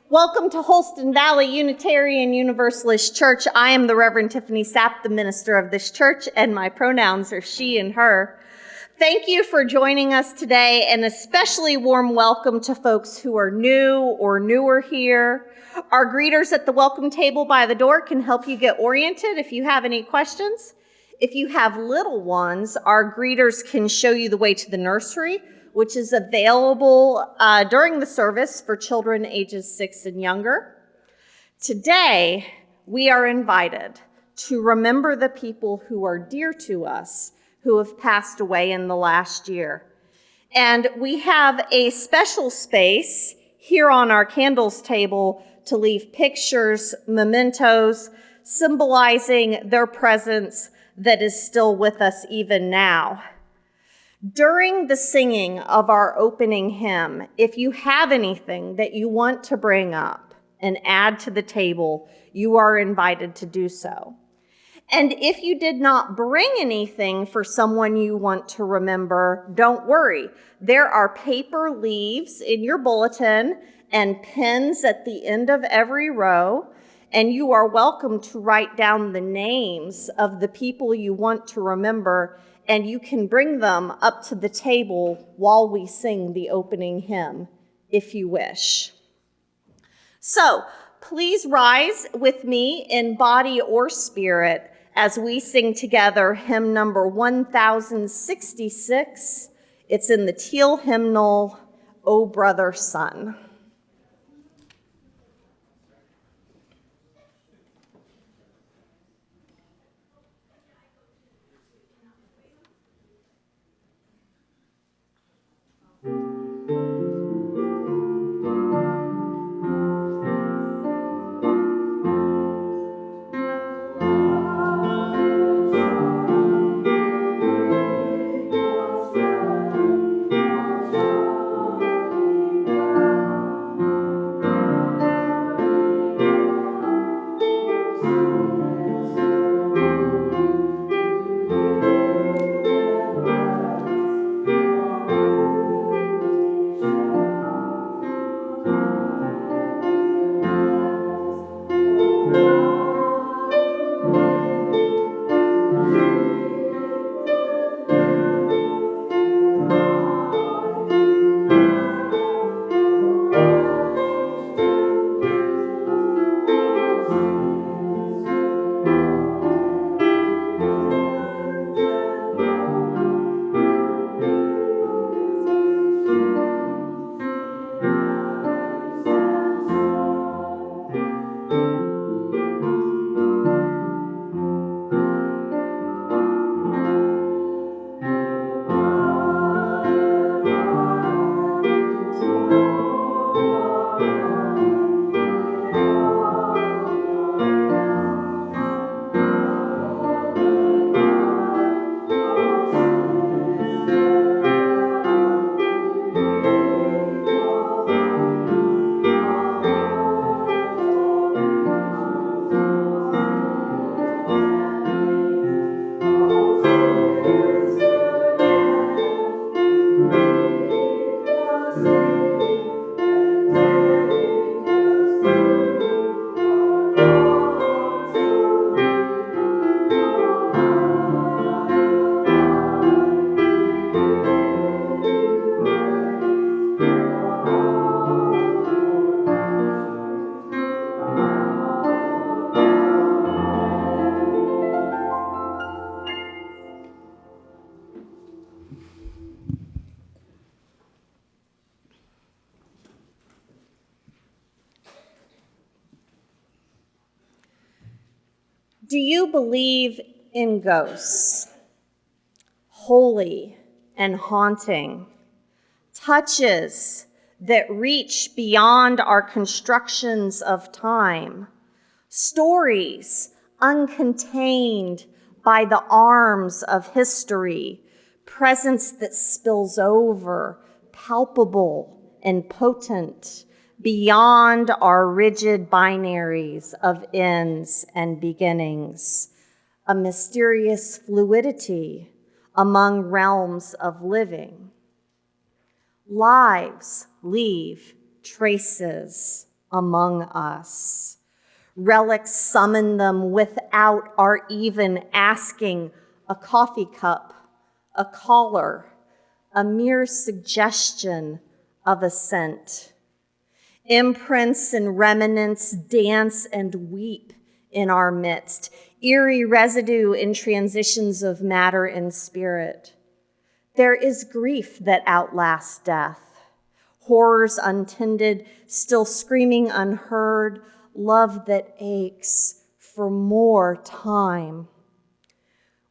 Welcome to Holston Valley Unitarian Universalist Church. I am the Reverend Tiffany Sapp, the minister of this church, and my pronouns are she and her. Thank you for joining us today, and especially warm welcome to folks who are new or newer here. Our greeters at the welcome table by the door can help you get oriented if you have any questions. If you have little ones, our greeters can show you the way to the nursery, which is available during the service for children ages 6 and younger. Today, we are invited to remember the people who are dear to us, who have passed away in the last year. And we have a special space here on our candles table to leave pictures, mementos, symbolizing their presence that is still with us even now. During the singing of our opening hymn, if you have anything that you want to bring up and add to the table, you are invited to do so. And if you did not bring anything for someone you want to remember, don't worry. There are paper leaves in your bulletin and pens at the end of every row, and you are welcome to write down the names of the people you want to remember, and you can bring them up to the table while we sing the opening hymn, if you wish. So, please rise with me in body or spirit as we sing together hymn number 1066. It's in the teal hymnal, O Brother Sun. Do you believe in ghosts? Holy and haunting, touches that reach beyond our constructions of time, stories uncontained by the arms of history, presence that spills over, palpable and potent, beyond our rigid binaries of ends and beginnings, a mysterious fluidity among realms of living. Lives leave traces among us. Relics summon them without our even asking. A coffee cup, a collar, a mere suggestion of a scent. Imprints and remnants dance and weep in our midst, eerie residue in transitions of matter and spirit. There is grief that outlasts death, horrors untended, still screaming unheard, love that aches for more time.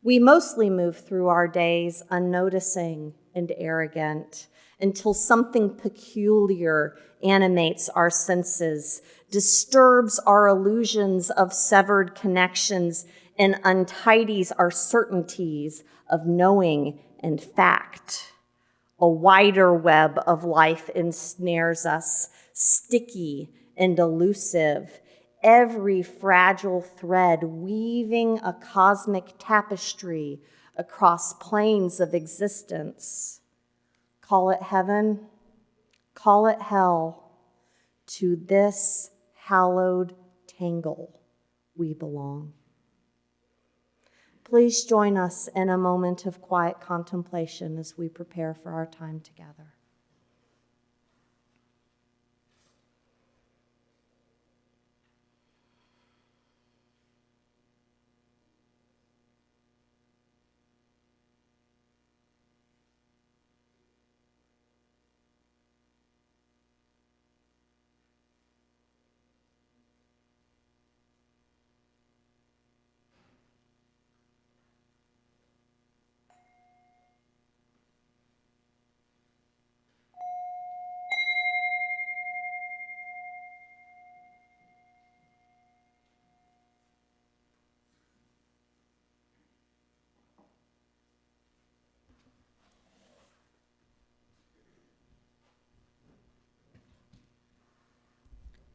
We mostly move through our days unnoticing and arrogant until something peculiar animates our senses, disturbs our illusions of severed connections, and untidies our certainties of knowing and fact. A wider web of life ensnares us, sticky and elusive, every fragile thread weaving a cosmic tapestry across planes of existence. Call it heaven, call it hell, to this hallowed tangle we belong. Please join us in a moment of quiet contemplation as we prepare for our time together.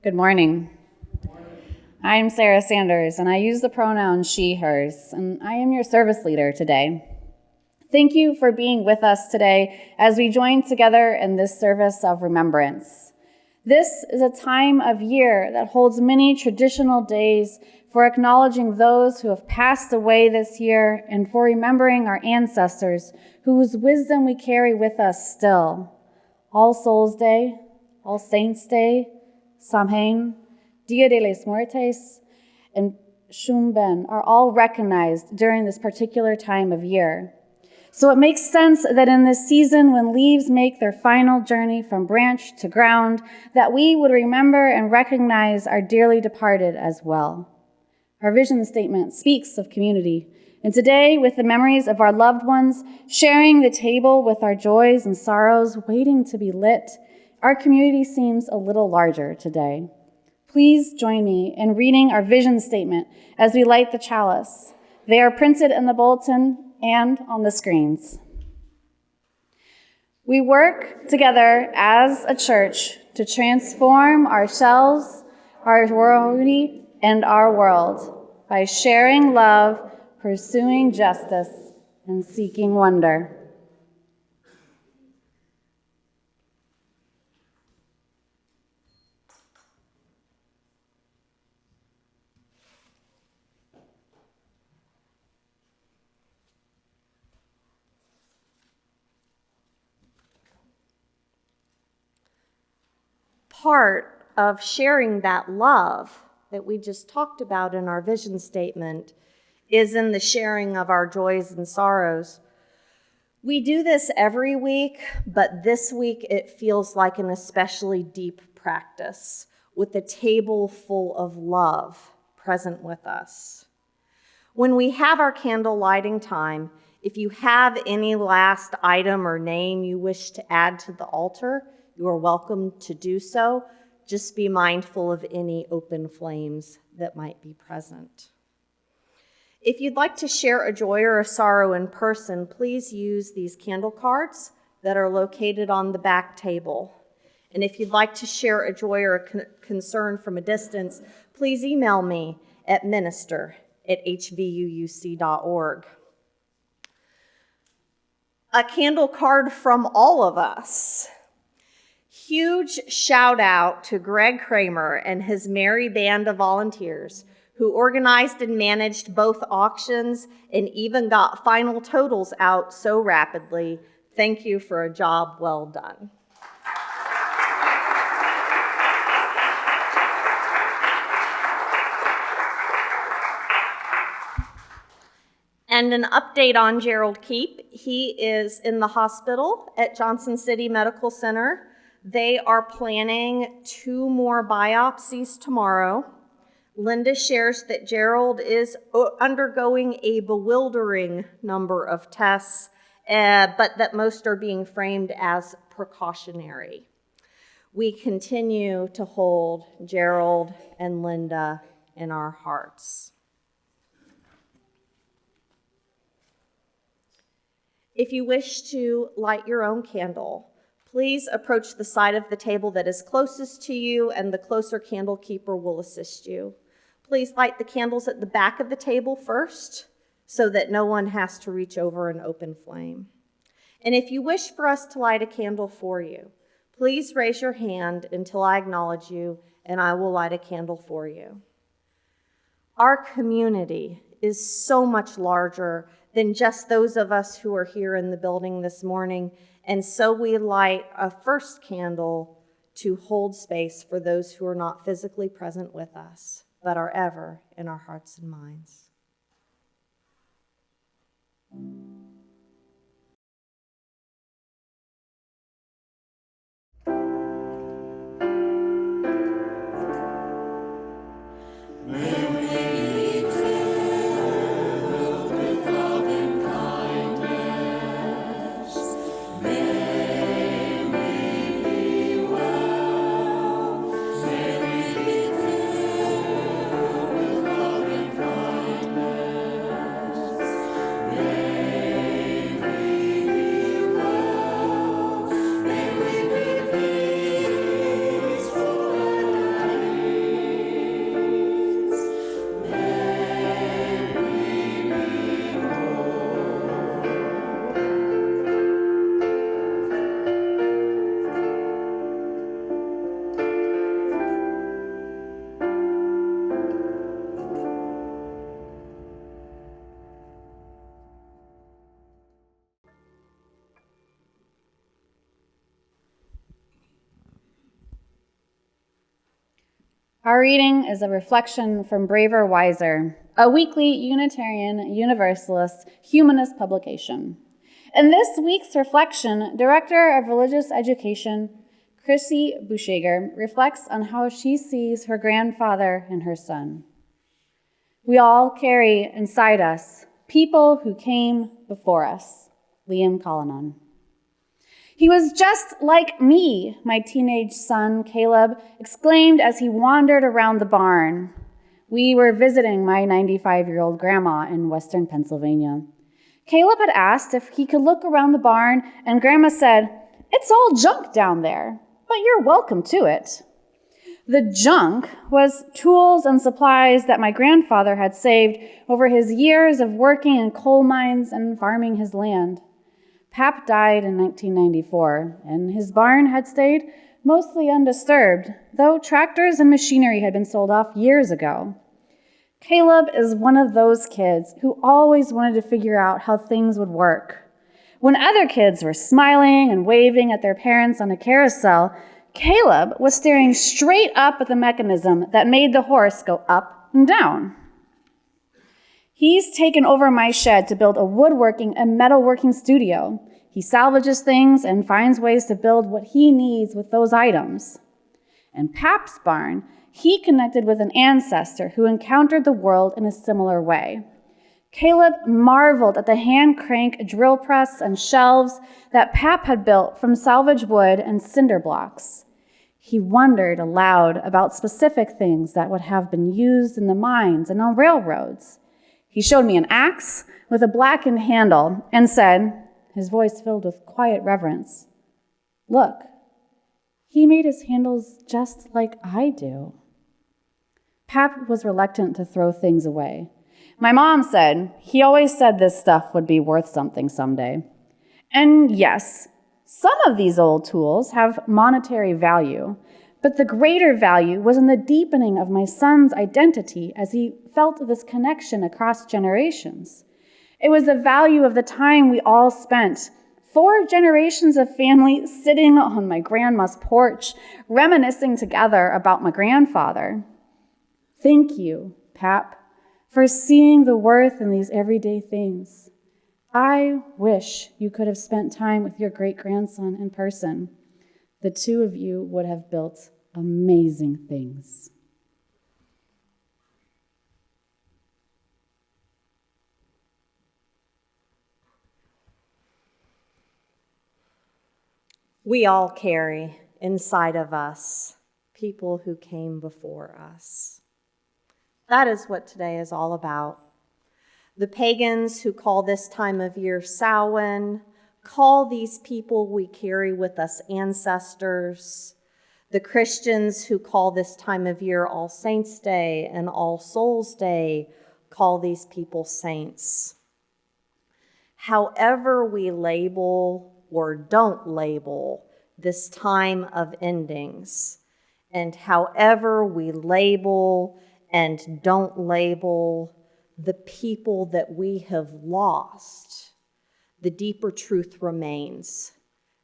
Good morning. I'm Sarah Sanders, and I use the pronoun she, hers, and I am your service leader today. Thank you for being with us today as we join together in this service of remembrance. This is a time of year that holds many traditional days for acknowledging those who have passed away this year and for remembering our ancestors whose wisdom we carry with us still. All Souls Day, All Saints Day, Samhain, Dia de los Muertos, and Shumben are all recognized during this particular time of year. So it makes sense that in this season, when leaves make their final journey from branch to ground, that we would remember and recognize our dearly departed as well. Our vision statement speaks of community, and today, with the memories of our loved ones, sharing the table with our joys and sorrows waiting to be lit, our community seems a little larger today. Please join me in reading our vision statement as we light the chalice. They are printed in the bulletin and on the screens. We work together as a church to transform ourselves, our world, and our world by sharing love, pursuing justice, and seeking wonder. Part of sharing that love that we just talked about in our vision statement is in the sharing of our joys and sorrows. We do this every week, but this week it feels like an especially deep practice with a table full of love present with us. When we have our candle lighting time, if you have any last item or name you wish to add to the altar, you are welcome to do so. Just be mindful of any open flames that might be present. If you'd like to share a joy or a sorrow in person, please use these candle cards that are located on the back table. And if you'd like to share a joy or a concern from a distance, please email me at minister@hvuuc.org. A candle card from all of us. Huge shout out to Greg Kramer and his merry band of volunteers who organized and managed both auctions and even got final totals out so rapidly. Thank you for a job well done. And an update on Gerald Keep. He is in the hospital at Johnson City Medical Center. They are planning 2 more biopsies tomorrow. Linda shares that Gerald is undergoing a bewildering number of tests, but that most are being framed as precautionary. We continue to hold Gerald and Linda in our hearts. If you wish to light your own candle, please approach the side of the table that is closest to you, and the closer candle keeper will assist you. Please light the candles at the back of the table first, so that no one has to reach over an open flame. And if you wish for us to light a candle for you, please raise your hand until I acknowledge you, and I will light a candle for you. Our community is so much larger than just those of us who are here in the building this morning, and so we light a first candle to hold space for those who are not physically present with us, but are ever in our hearts and minds. Our reading is a reflection from Braver, Wiser, a weekly Unitarian Universalist humanist publication. In this week's reflection, Director of Religious Education, Chrissy Bushager, reflects on how she sees her grandfather and her son. We all carry inside us people who came before us. Liam Collinon. He was just like me, my teenage son, Caleb, exclaimed as he wandered around the barn. We were visiting my 95-year-old grandma in western Pennsylvania. Caleb had asked if he could look around the barn, and Grandma said, "It's all junk down there, but you're welcome to it." The junk was tools and supplies that my grandfather had saved over his years of working in coal mines and farming his land. Pap died in 1994, and his barn had stayed mostly undisturbed, though tractors and machinery had been sold off years ago. Caleb is one of those kids who always wanted to figure out how things would work. When other kids were smiling and waving at their parents on a carousel, Caleb was staring straight up at the mechanism that made the horse go up and down. He's taken over my shed to build a woodworking and metalworking studio. He salvages things and finds ways to build what he needs with those items. In Pap's barn, he connected with an ancestor who encountered the world in a similar way. Caleb marveled at the hand-crank drill press and shelves that Pap had built from salvage wood and cinder blocks. He wondered aloud about specific things that would have been used in the mines and on railroads. He showed me an axe with a blackened handle and said, his voice filled with quiet reverence, "Look, he made his handles just like I do." Pap was reluctant to throw things away. My mom said he always said this stuff would be worth something someday. And yes, Some of these old tools have monetary value, but the greater value was in the deepening of my son's identity as he felt this connection across generations. It was the value of the time we all spent, 4 generations of family sitting on my grandma's porch, reminiscing together about my grandfather. Thank you, Pap, for seeing the worth in these everyday things. I wish you could have spent time with your great-grandson in person. The two of you would have built amazing things. We all carry inside of us people who came before us. That is what today is all about. The pagans who call this time of year Samhain call these people we carry with us ancestors. The Christians who call this time of year All Saints' Day and All Souls' Day call these people saints. However we label or don't label this time of endings, and however we label and don't label the people that we have lost, the deeper truth remains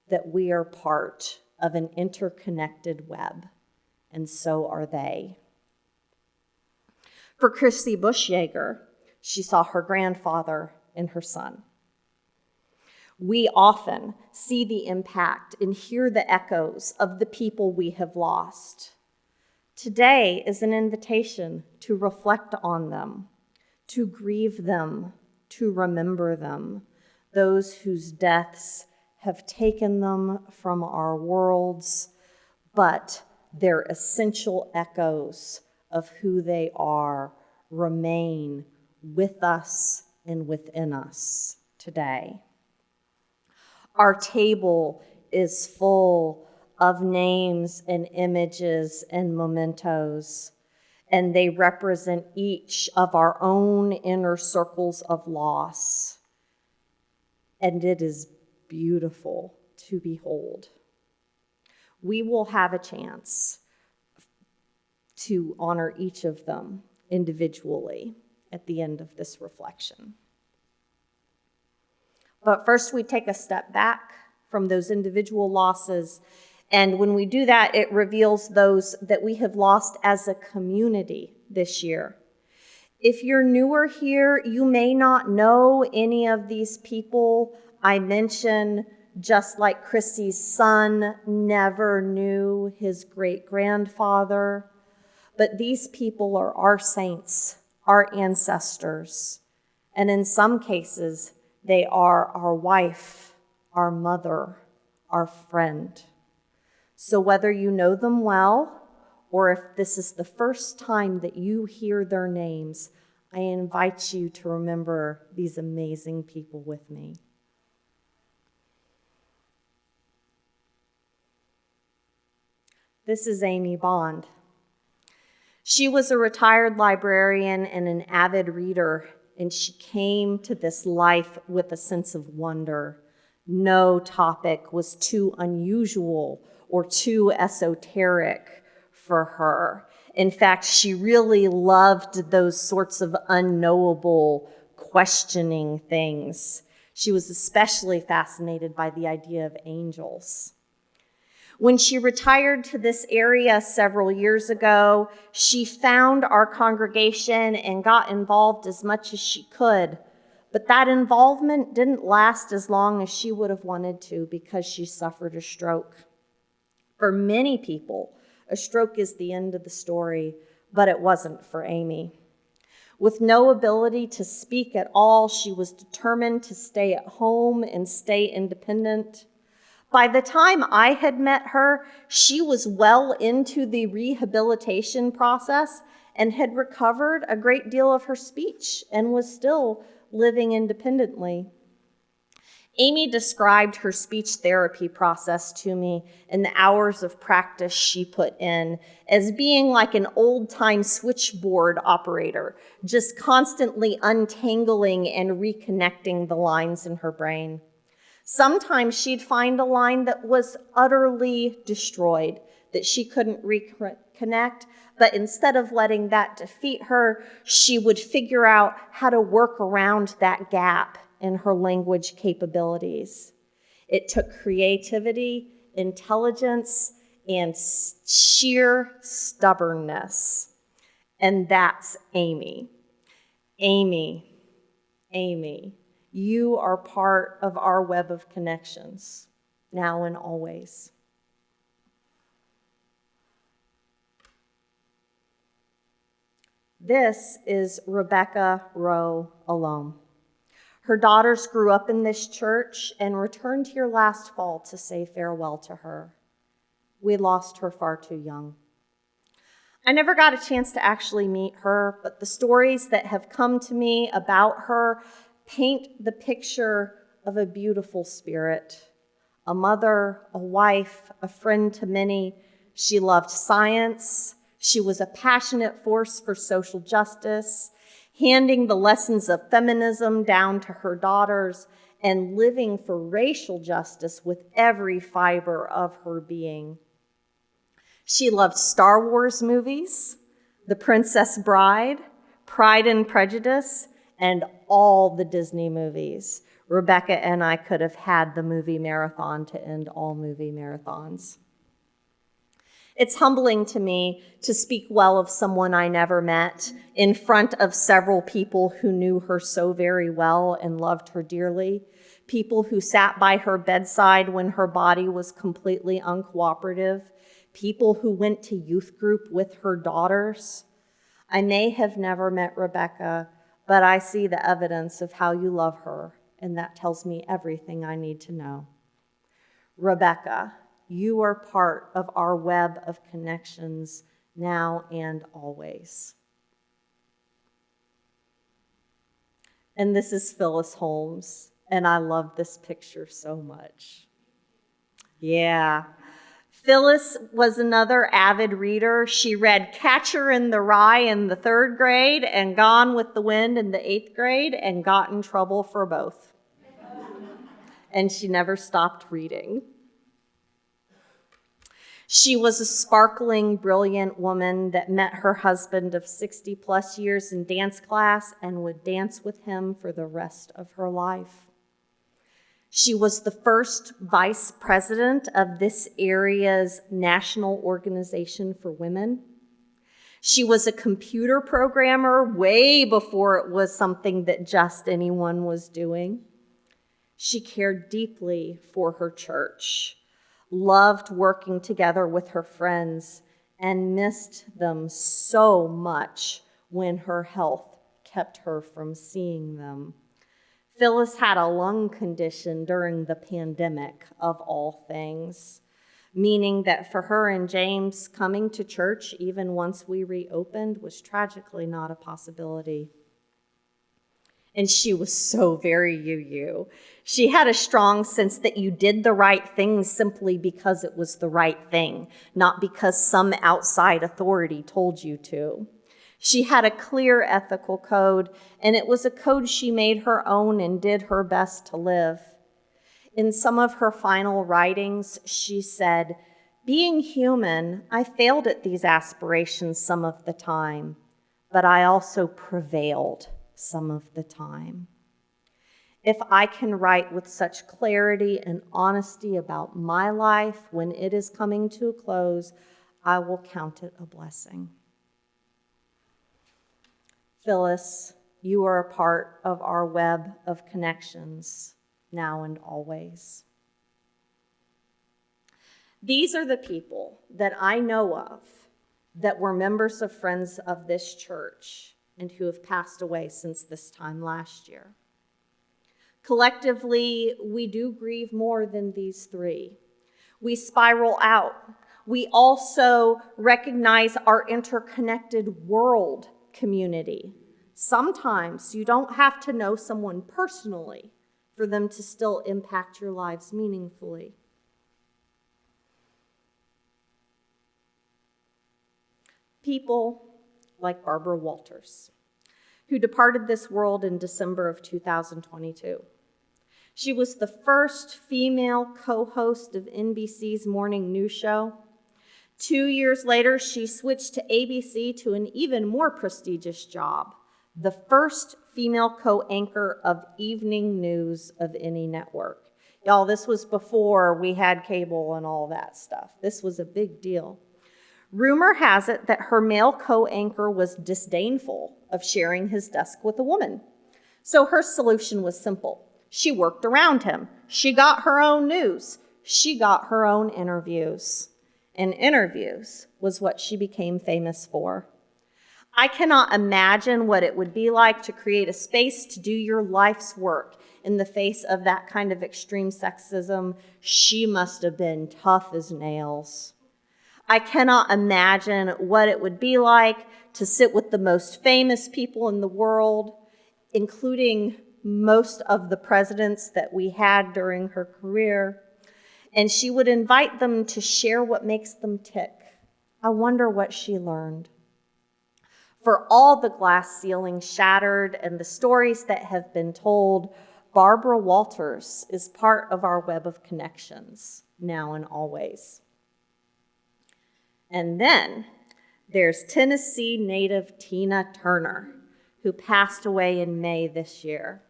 that we are part of an interconnected web, and so are they. For Chrissy Bushyager, she saw her grandfather and her son. We often see the impact and hear the echoes of the people we have lost. Today is an invitation to reflect on them, to grieve them, to remember them, those whose deaths have taken them from our worlds, but their essential echoes of who they are remain with us and within us today. Our table is full of names and images and mementos, and they represent each of our own inner circles of loss. And it is beautiful to behold. We will have a chance to honor each of them individually at the end of this reflection. But first, we take a step back from those individual losses. And when we do that, it reveals those that we have lost as a community this year. If you're newer here, you may not know any of these people I mentioned, just like Chrissy's son never knew his great-grandfather. But these people are our saints, our ancestors. And in some cases, they are our wife, our mother, our friend. So whether you know them well, or if this is the first time that you hear their names, I invite you to remember these amazing people with me. This is Amy Bond. She was a retired librarian and an avid reader, and she came to this life with a sense of wonder. No topic was too unusual or too esoteric for her. In fact, she really loved those sorts of unknowable, questioning things. She was especially fascinated by the idea of angels. When she retired to this area several years ago, she found our congregation and got involved as much as she could. But that involvement didn't last as long as she would have wanted to because she suffered a stroke. For many people, a stroke is the end of the story, but it wasn't for Amy. With no ability to speak at all, she was determined to stay at home and stay independent. By the time I had met her, she was well into the rehabilitation process and had recovered a great deal of her speech and was still living independently. Amy described her speech therapy process to me and the hours of practice she put in as being like an old-time switchboard operator, just constantly untangling and reconnecting the lines in her brain. Sometimes she'd find a line that was utterly destroyed, that she couldn't reconnect, but instead of letting that defeat her, she would figure out how to work around that gap in her language capabilities. It took creativity, intelligence, and sheer stubbornness. And that's Amy. Amy, you are part of our web of connections, now and always. This is Rebecca Rowe Alone. Her daughters grew up in this church and returned here last fall to say farewell to her. We lost her far too young. I never got a chance to actually meet her, but the stories that have come to me about her paint the picture of a beautiful spirit, a mother, a wife, a friend to many. She loved science. She was a passionate force for social justice, handing the lessons of feminism down to her daughters and living for racial justice with every fiber of her being. She loved Star Wars movies, The Princess Bride, Pride and Prejudice, and all the Disney movies. Rebecca and I could have had the movie marathon to end all movie marathons. It's humbling to me to speak well of someone I never met in front of several people who knew her so very well and loved her dearly, people who sat by her bedside when her body was completely uncooperative, people who went to youth group with her daughters. I may have never met Rebecca, but I see the evidence of how you love her, and that tells me everything I need to know. Rebecca, you are part of our web of connections now and always. And this is Phyllis Holmes, and I love this picture so much. Yeah. Phyllis was another avid reader. She read Catcher in the Rye in the 3rd grade and Gone with the Wind in the 8th grade and got in trouble for both. And she never stopped reading. She was a sparkling, brilliant woman that met her husband of 60 plus years in dance class and would dance with him for the rest of her life. She was the first vice president of this area's National Organization for Women. She was a computer programmer way before it was something that just anyone was doing. She cared deeply for her church, loved working together with her friends, and missed them so much when her health kept her from seeing them. Phyllis had a lung condition during the pandemic, of all things, meaning that for her and James, coming to church, even once we reopened, was tragically not a possibility. And she was so very you. She had a strong sense that you did the right thing simply because it was the right thing, not because some outside authority told you to. She had a clear ethical code, and it was a code she made her own and did her best to live. In some of her final writings, she said, "Being human, I failed at these aspirations some of the time, but I also prevailed some of the time." If I can write with such clarity and honesty about my life when it is coming to a close, I will count it a blessing. Phyllis, you are a part of our web of connections, now and always. These are the people that I know of that were members of Friends of this church and who have passed away since this time last year. Collectively, we do grieve more than these three. We spiral out. We also recognize our interconnected world community. Sometimes you don't have to know someone personally for them to still impact your lives meaningfully. People like Barbara Walters, who departed this world in December of 2022. She was the first female co-host of NBC's morning news show. 2 years later, she switched to ABC to an even more prestigious job, the first female co-anchor of evening news of any network. Y'all, this was before we had cable and all that stuff. This was a big deal. Rumor has it that her male co-anchor was disdainful of sharing his desk with a woman. So her solution was simple. She worked around him. She got her own news. She got her own interviews. And interviews was what she became famous for. I cannot imagine what it would be like to create a space to do your life's work in the face of that kind of extreme sexism. She must have been tough as nails. I cannot imagine what it would be like to sit with the most famous people in the world, including most of the presidents that we had during her career, and she would invite them to share what makes them tick. I wonder what she learned. For all the glass ceiling shattered and the stories that have been told, Barbara Walters is part of our web of connections, now and always. And then there's Tennessee native Tina Turner, who passed away in May this year.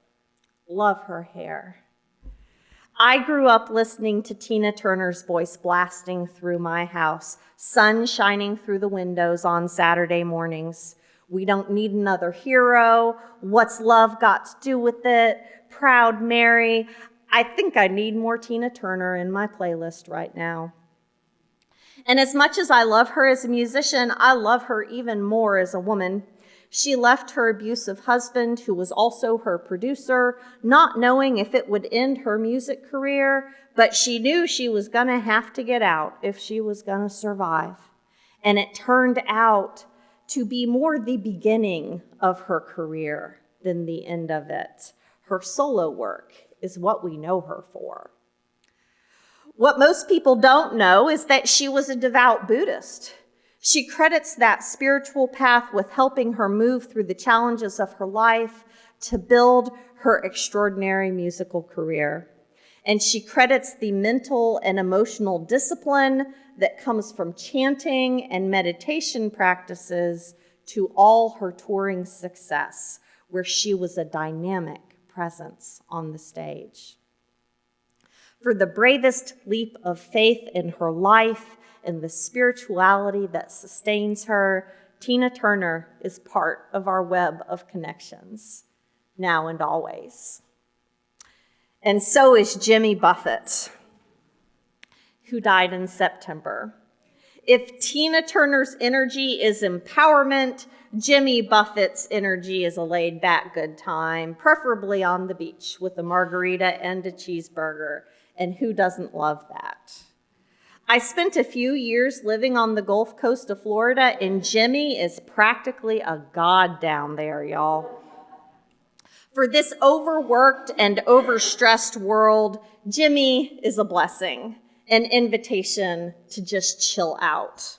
Love her hair. I grew up listening to Tina Turner's voice blasting through my house, sun shining through the windows on Saturday mornings. We Don't Need Another Hero, What's Love Got to Do with It, Proud Mary. I think I need more Tina Turner in my playlist right now. And as much as I love her as a musician, I love her even more as a woman. She left her abusive husband, who was also her producer, not knowing if it would end her music career, but she knew she was going to have to get out if she was going to survive. And it turned out to be more the beginning of her career than the end of it. Her solo work is what we know her for. What most people don't know is that she was a devout Buddhist. She credits that spiritual path with helping her move through the challenges of her life to build her extraordinary musical career. And she credits the mental and emotional discipline that comes from chanting and meditation practices to all her touring success, where she was a dynamic presence on the stage. For the bravest leap of faith in her life and the spirituality that sustains her, Tina Turner is part of our web of connections, now and always. And so is Jimmy Buffett, who died in September. If Tina Turner's energy is empowerment, Jimmy Buffett's energy is a laid-back good time, preferably on the beach with a margarita and a cheeseburger. And who doesn't love that? I spent a few years living on the Gulf Coast of Florida, and Jimmy is practically a god down there, y'all. For this overworked and overstressed world, Jimmy is a blessing, an invitation to just chill out.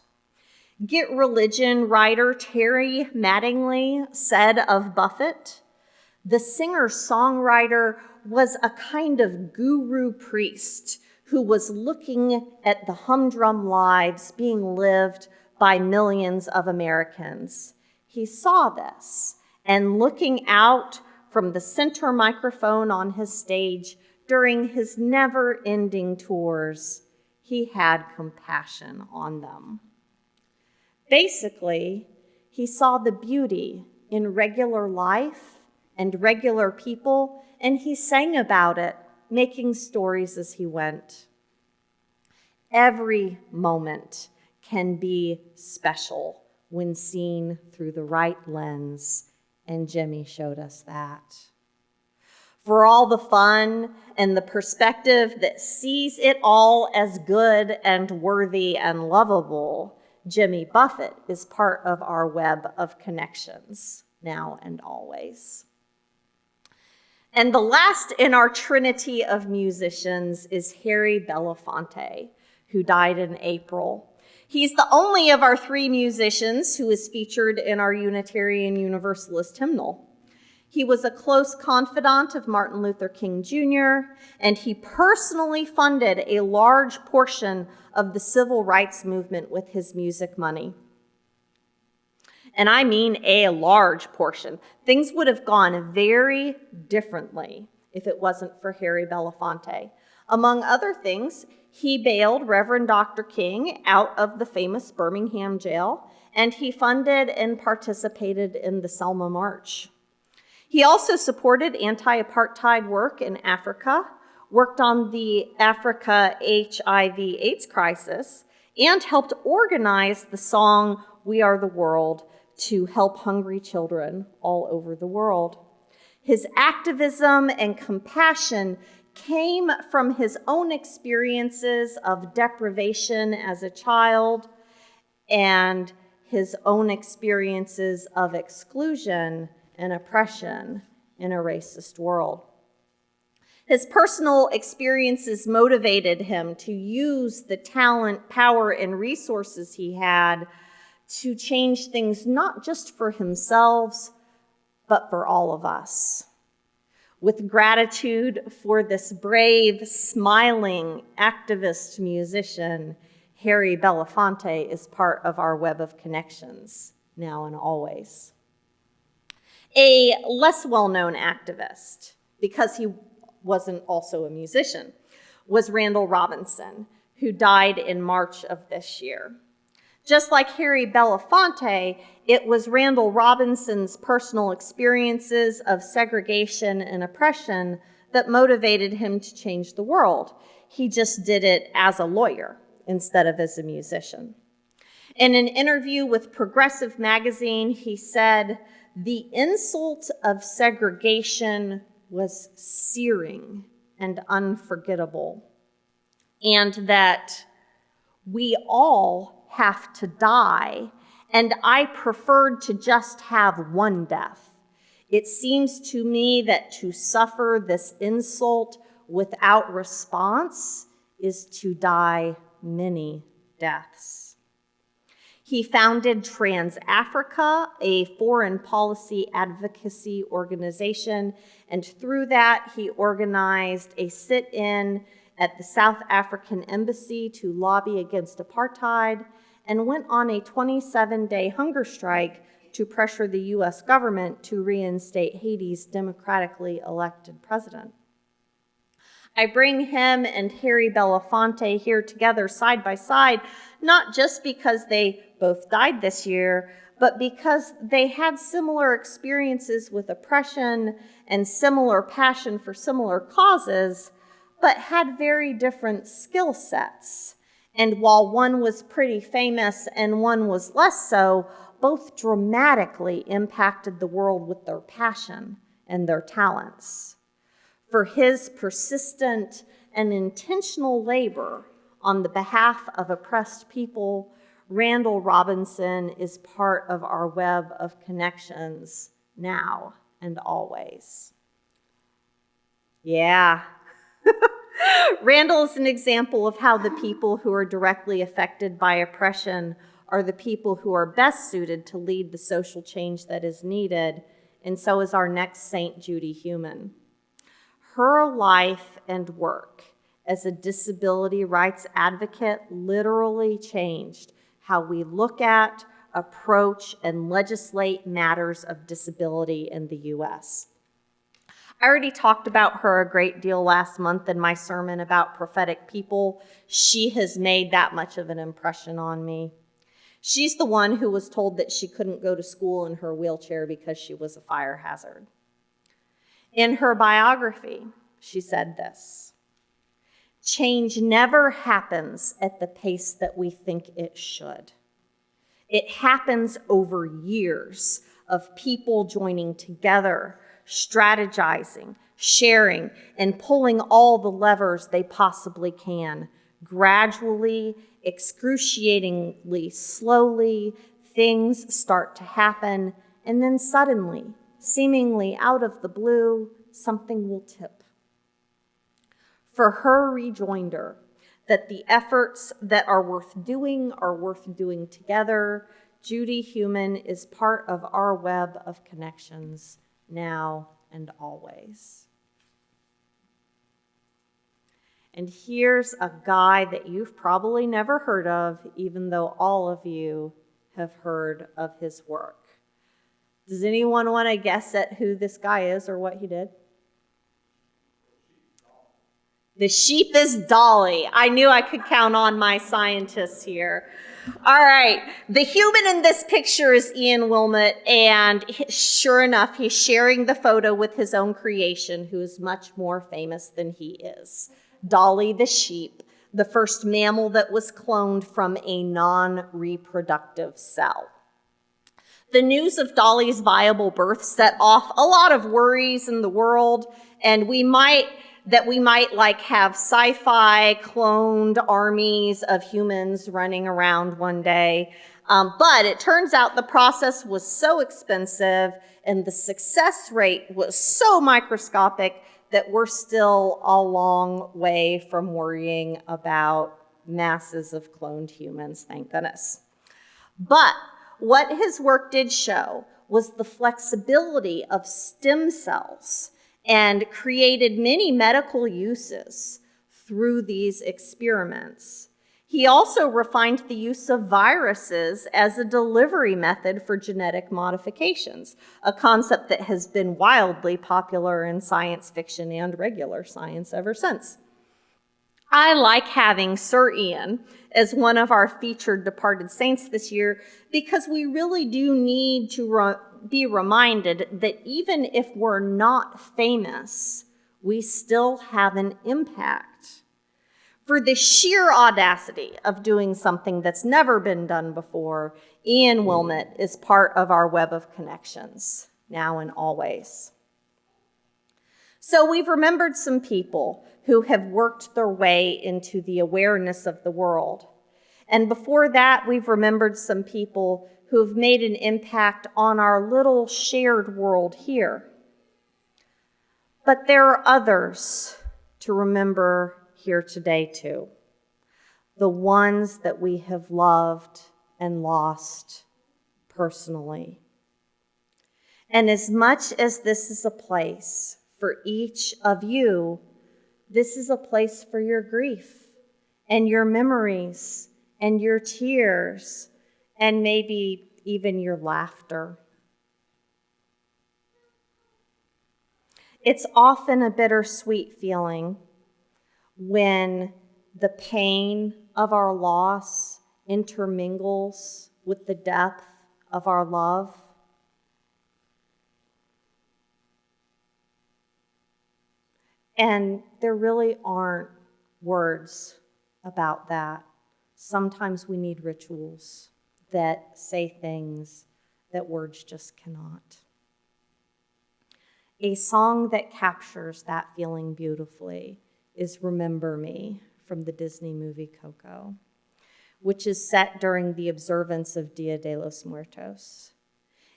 Get Religion writer Terry Mattingly said of Buffett, the singer-songwriter was a kind of guru priest who was looking at the humdrum lives being lived by millions of Americans. He saw this, and looking out from the center microphone on his stage during his never-ending tours, he had compassion on them. Basically, he saw the beauty in regular life and regular people, and he sang about it, making stories as he went. Every moment can be special when seen through the right lens, and Jimmy showed us that. For all the fun and the perspective that sees it all as good and worthy and lovable, Jimmy Buffett is part of our web of connections, now and always. And the last in our trinity of musicians is Harry Belafonte, who died in April. He's the only of our three musicians who is featured in our Unitarian Universalist hymnal. He was a close confidant of Martin Luther King Jr., and he personally funded a large portion of the civil rights movement with his music money. And I mean a large portion. Things would have gone very differently if it wasn't for Harry Belafonte. Among other things, he bailed Reverend Dr. King out of the famous Birmingham jail, and he funded and participated in the Selma March. He also supported anti-apartheid work in Africa, worked on the Africa HIV/AIDS crisis, and helped organize the song "We Are the World" to help hungry children all over the world. His activism and compassion came from his own experiences of deprivation as a child and his own experiences of exclusion and oppression in a racist world. His personal experiences motivated him to use the talent, power, and resources he had to change things not just for himself, but for all of us. With gratitude for this brave, smiling, activist musician, Harry Belafonte is part of our web of connections, now and always. A less well-known activist, because he wasn't also a musician, was Randall Robinson, who died in March of this year. Just like Harry Belafonte, it was Randall Robinson's personal experiences of segregation and oppression that motivated him to change the world. He just did it as a lawyer instead of as a musician. In an interview with Progressive magazine, he said, "The insult of segregation was searing and unforgettable, and that we all have to die, and I preferred to just have one death. It seems to me that to suffer this insult without response is to die many deaths." He founded Trans Africa, a foreign policy advocacy organization, and through that, he organized a sit-in at the South African Embassy to lobby against apartheid, and went on a 27-day hunger strike to pressure the U.S. government to reinstate Haiti's democratically elected president. I bring him and Harry Belafonte here together side by side, not just because they both died this year, but because they had similar experiences with oppression and similar passion for similar causes, but had very different skill sets. And while one was pretty famous and one was less so, both dramatically impacted the world with their passion and their talents. For his persistent and intentional labor on the behalf of oppressed people, Randall Robinson is part of our web of connections now and always. Yeah. Randall is an example of how the people who are directly affected by oppression are the people who are best suited to lead the social change that is needed, and so is our next Saint, Judy Heumann. Her life and work as a disability rights advocate literally changed how we look at, approach, and legislate matters of disability in the U.S. I already talked about her a great deal last month in my sermon about prophetic people. She has made that much of an impression on me. She's the one who was told that she couldn't go to school in her wheelchair because she was a fire hazard. In her biography, she said this: "Change never happens at the pace that we think it should. It happens over years of people joining together, strategizing, sharing, and pulling all the levers they possibly can. Gradually, excruciatingly, slowly, things start to happen, and then suddenly, seemingly out of the blue, something will tip." For her rejoinder that the efforts that are worth doing together, Judy Heumann is part of our web of connections now and always. And here's a guy that you've probably never heard of, even though all of you have heard of his work. Does anyone want to guess at who this guy is or what he did? The sheep is Dolly. I knew I could count on my scientists here. All right. The human in this picture is Ian Wilmot, and sure enough, he's sharing the photo with his own creation, who is much more famous than he is. Dolly the sheep, the first mammal that was cloned from a non-reproductive cell. The news of Dolly's viable birth set off a lot of worries in the world, and we might like have sci-fi cloned armies of humans running around one day. But it turns out the process was so expensive and the success rate was so microscopic that we're still a long way from worrying about masses of cloned humans, thank goodness. But what his work did show was the flexibility of stem cells and created many medical uses through these experiments. He also refined the use of viruses as a delivery method for genetic modifications, a concept that has been wildly popular in science fiction and regular science ever since. I like having Sir Ian as one of our featured departed saints this year because we really do need to be reminded that even if we're not famous, we still have an impact. For the sheer audacity of doing something that's never been done before, Ian Wilmot is part of our web of connections, now and always. So we've remembered some people who have worked their way into the awareness of the world. And before that, we've remembered some people who have made an impact on our little shared world here. But there are others to remember here today too. The ones that we have loved and lost personally. And as much as this is a place for each of you, this is a place for your grief and your memories and your tears and maybe even your laughter. It's often a bittersweet feeling when the pain of our loss intermingles with the depth of our love. And there really aren't words about that. Sometimes we need rituals that say things that words just cannot. A song that captures that feeling beautifully is Remember Me from the Disney movie Coco, which is set during the observance of Dia de los Muertos.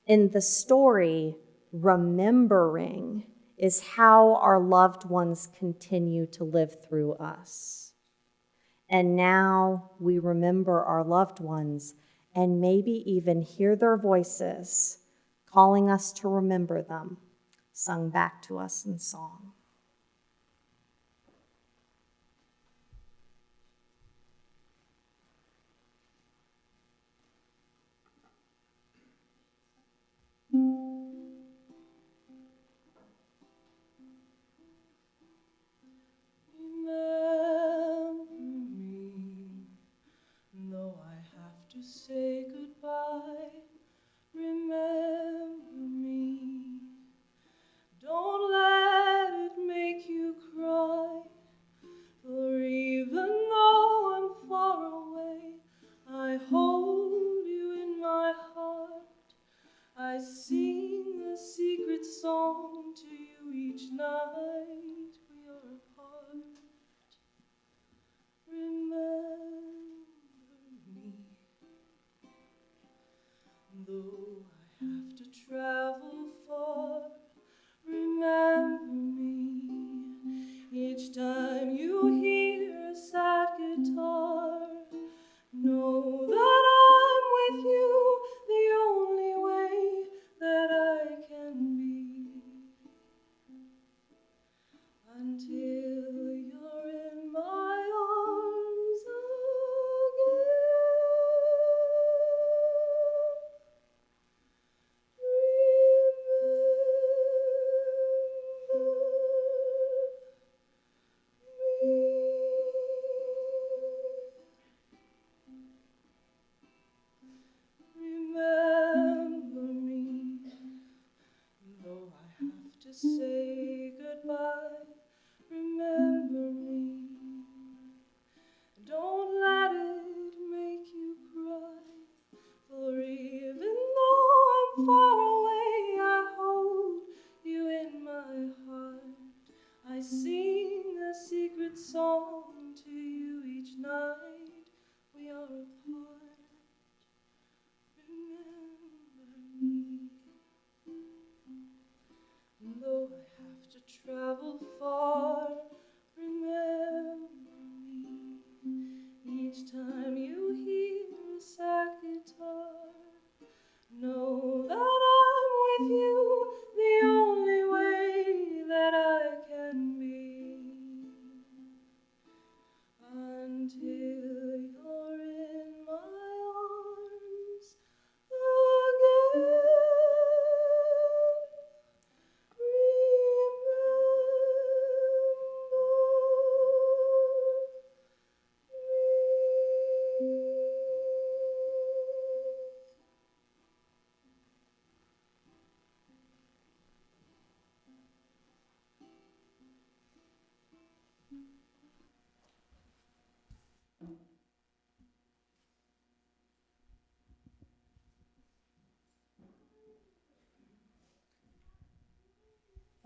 In the story, remembering is how our loved ones continue to live through us. And now we remember our loved ones and maybe even hear their voices calling us to remember them, sung back to us in song. Say goodbye, remember me. Don't let it make you cry, for even though I'm far away, I hold you in my heart. I sing a secret song to you each night we are apart. Remember me. Though I have to travel far, remember me. Each time you hear a sad guitar, know that I'm with you the only way that I can be.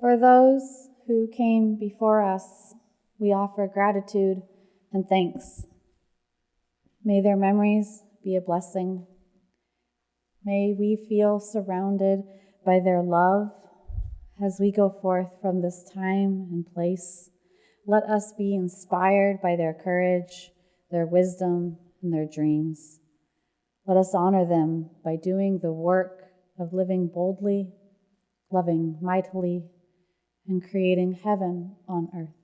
For those who came before us, we offer gratitude and thanks. May their memories be a blessing. May we feel surrounded by their love as we go forth from this time and place. Let us be inspired by their courage, their wisdom, and their dreams. Let us honor them by doing the work of living boldly, loving mightily, and creating heaven on earth.